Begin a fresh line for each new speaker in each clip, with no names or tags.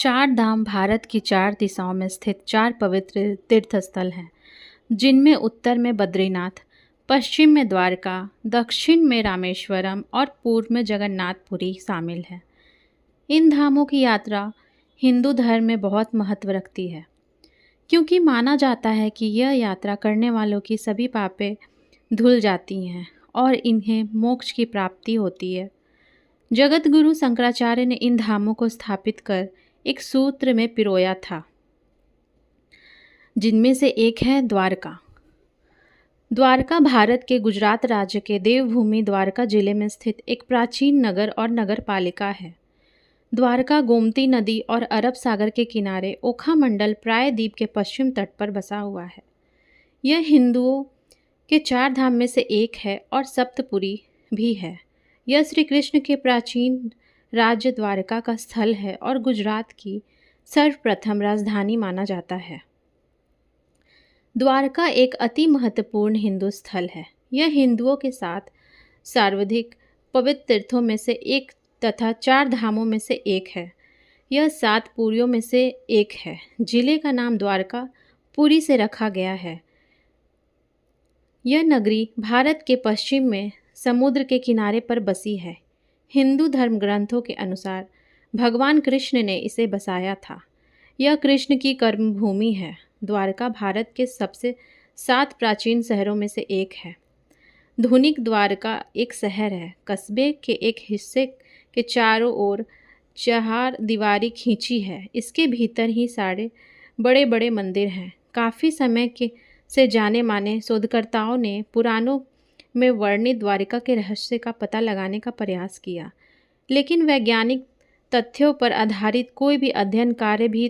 चार धाम भारत की चार दिशाओं में स्थित चार पवित्र तीर्थस्थल हैं, जिनमें उत्तर में बद्रीनाथ, पश्चिम में द्वारका, दक्षिण में रामेश्वरम और पूर्व में जगन्नाथपुरी शामिल है। इन धामों की यात्रा हिंदू धर्म में बहुत महत्व रखती है, क्योंकि माना जाता है कि यह यात्रा करने वालों की सभी पापें धुल जाती हैं और इन्हें मोक्ष की प्राप्ति होती है। जगत गुरु शंकराचार्य ने इन धामों को स्थापित कर एक सूत्र में पिरोया था, जिनमें से एक है द्वारका। द्वारका भारत के गुजरात राज्य के देवभूमि द्वारका जिले में स्थित एक प्राचीन नगर और नगर पालिका है। द्वारका गोमती नदी और अरब सागर के किनारे ओखा मंडल प्रायद्वीप के पश्चिम तट पर बसा हुआ है। यह हिंदुओं के चार धाम में से एक है और सप्तपुरी भी है। यह श्री कृष्ण के प्राचीन राज्य द्वारका का स्थल है और गुजरात की सर्वप्रथम राजधानी माना जाता है। द्वारका एक अति महत्वपूर्ण हिंदू स्थल है। यह हिंदुओं के साथ सर्वाधिक पवित्र तीर्थों में से एक तथा चार धामों में से एक है। यह 7 पुरियों में से एक है। जिले का नाम द्वारका पुरी से रखा गया है। यह नगरी भारत के पश्चिम में समुद्र के किनारे पर बसी है। हिंदू धर्म ग्रंथों के अनुसार भगवान कृष्ण ने इसे बसाया था। यह कृष्ण की कर्मभूमि है। द्वारका भारत के सबसे 7 प्राचीन शहरों में से एक है। धुनिक द्वारका एक शहर है। कस्बे के एक हिस्से के चारों ओर 4 दीवारी खींची है। इसके भीतर ही सारे बड़े बड़े मंदिर हैं। काफ़ी समय से जाने माने शोधकर्ताओं ने पुराणों में वर्णित द्वारिका के रहस्य का पता लगाने का प्रयास किया, लेकिन वैज्ञानिक तथ्यों पर आधारित कोई भी अध्ययन कार्य भी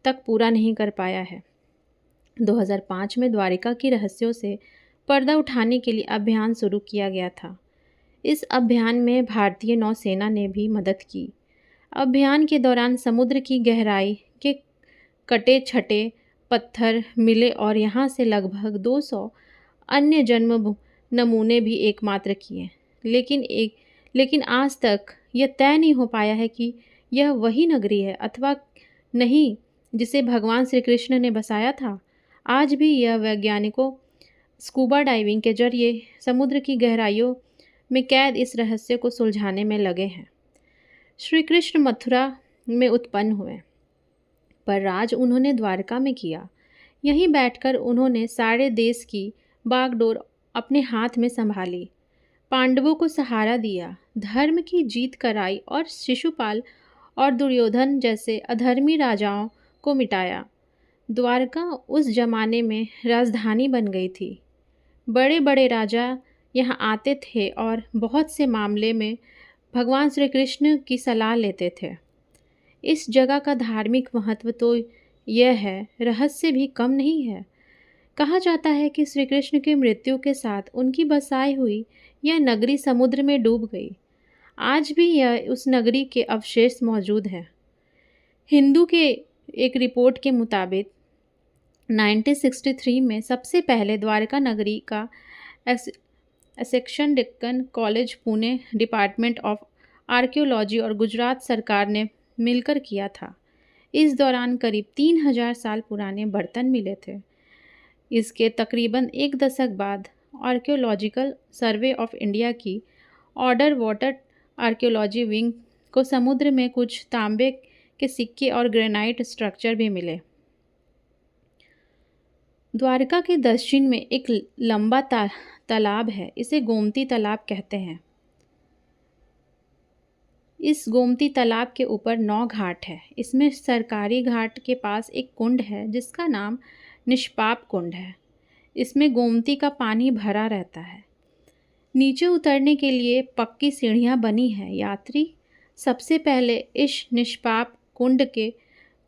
तक पूरा नहीं कर पाया है। 2005 में द्वारिका की रहस्यों से पर्दा उठाने के लिए अभियान शुरू किया गया था। इस अभियान में भारतीय नौसेना ने भी मदद की। अभियान के दौरान समुद्र की गहराई के कटे छटे पत्थर मिले और यहाँ से लगभग 200 अन्य जन्म नमूने भी एकमात्र किए, लेकिन आज तक यह तय नहीं हो पाया है कि यह वही नगरी है अथवा नहीं जिसे भगवान श्री कृष्ण ने बसाया था। आज भी यह वैज्ञानिकों स्कूबा डाइविंग के जरिए समुद्र की गहराइयों में कैद इस रहस्य को सुलझाने में लगे हैं। श्री कृष्ण मथुरा में उत्पन्न हुए, पर राज उन्होंने द्वारका में किया। यहीं बैठकर उन्होंने सारे देश की बागडोर अपने हाथ में संभाली, पांडवों को सहारा दिया, धर्म की जीत कराई और शिशुपाल और दुर्योधन जैसे अधर्मी राजाओं को मिटाया। द्वारका उस जमाने में राजधानी बन गई थी। बड़े बड़े राजा यहाँ आते थे और बहुत से मामले में भगवान श्री कृष्ण की सलाह लेते थे। इस जगह का धार्मिक महत्व तो यह है, रहस्य भी कम नहीं है। कहा जाता है कि श्री कृष्ण की मृत्यु के साथ उनकी बसाई हुई यह नगरी समुद्र में डूब गई। आज भी यह उस नगरी के अवशेष मौजूद हैं। हिंदू के एक रिपोर्ट के मुताबिक 1963 में सबसे पहले द्वारका नगरी का section Deccan college, Pune department of archaeology और गुजरात सरकार ने मिलकर किया था। इस दौरान करीब 3000 साल पुराने बर्तन मिले थे। इसके तकरीबन 1 दशक बाद आर्कियोलॉजिकल सर्वे ऑफ इंडिया की ऑर्डर वाटर आर्कियोलॉजी विंग को समुद्र में कुछ तांबे के सिक्के और ग्रेनाइट स्ट्रक्चर भी मिले। द्वारका के दक्षिण में एक लंबा तालाब है। इसे गोमती तालाब कहते हैं। इस गोमती तालाब के ऊपर 9 घाट है। इसमें सरकारी घाट के पास एक कुंड है जिसका नाम निष्पाप कुंड है। इसमें गोमती का पानी भरा रहता है। नीचे उतरने के लिए पक्की सीढ़ियां बनी हैं। यात्री सबसे पहले इस निष्पाप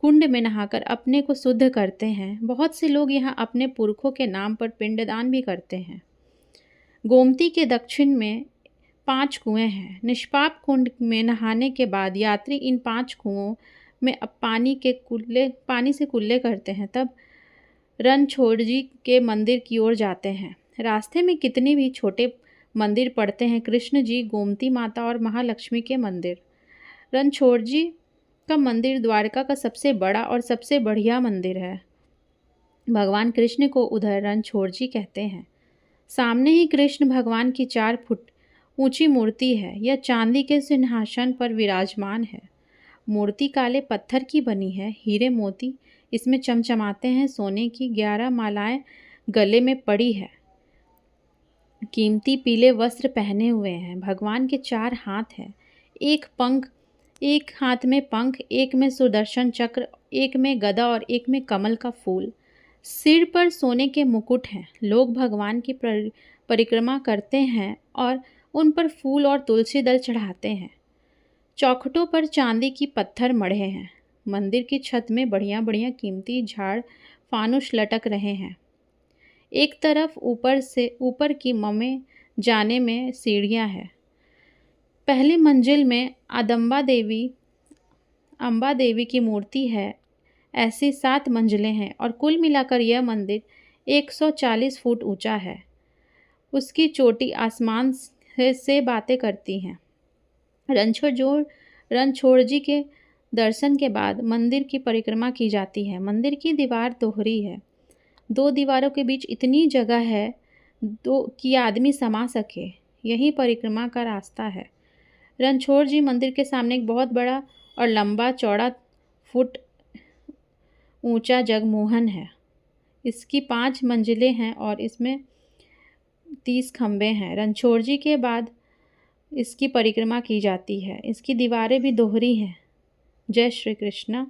कुंड में नहाकर अपने को शुद्ध करते हैं। बहुत से लोग यहाँ अपने पुरखों के नाम पर पिंडदान भी करते हैं। गोमती के दक्षिण में 5 कुएं हैं। निष्पाप कुंड में नहाने के बाद यात्री इन 5 कुओं में अब पानी से कुल्ले करते हैं, तब रणछोड़ जी के मंदिर की ओर जाते हैं। रास्ते में कितने भी छोटे मंदिर पड़ते हैं, कृष्ण जी, गोमती माता और महालक्ष्मी के मंदिर। रणछोड़ जी का मंदिर द्वारका का सबसे बड़ा और सबसे बढ़िया मंदिर है। भगवान कृष्ण को उधर रणछोड़जी कहते हैं। सामने ही कृष्ण भगवान की 4 फुट ऊंची मूर्ति है। यह चांदी के सिंहासन पर विराजमान है। मूर्ति काले पत्थर की बनी है। हीरे मोती इसमें चमचमाते हैं। सोने की 11 मालाएं गले में पड़ी है। कीमती पीले वस्त्र पहने हुए हैं। भगवान के 4 हाथ हैं। एक हाथ में पंख, एक में सुदर्शन चक्र, एक में गदा और एक में कमल का फूल। सिर पर सोने के मुकुट हैं। लोग भगवान की परिक्रमा करते हैं और उन पर फूल और तुलसी दल चढ़ाते हैं। चौखटों पर चांदी की पत्थर मढ़े हैं। मंदिर की छत में बढ़िया बढ़िया कीमती झाड़ फानुस लटक रहे हैं। एक तरफ ऊपर की में जाने में सीढ़ियां हैं। पहली मंजिल में अम्बा देवी की मूर्ति है। ऐसी 7 मंजिलें हैं और कुल मिलाकर यह मंदिर 140 फुट ऊंचा है। उसकी चोटी आसमान से बातें करती हैं। रणछोड़जी के दर्शन के बाद मंदिर की परिक्रमा की जाती है। मंदिर की दीवार दोहरी है। 2 दीवारों के बीच इतनी जगह है कि आदमी समा सके। यही परिक्रमा का रास्ता है। रणछोड़जी मंदिर के सामने एक बहुत बड़ा और लंबा चौड़ा फुट ऊंचा जगमोहन है। इसकी 5 मंजिलें हैं और इसमें 30 खंबे हैं। रणछोड़जी के बाद इसकी परिक्रमा की जाती है। इसकी दीवारें भी दोहरी हैं। जय श्री कृष्ण।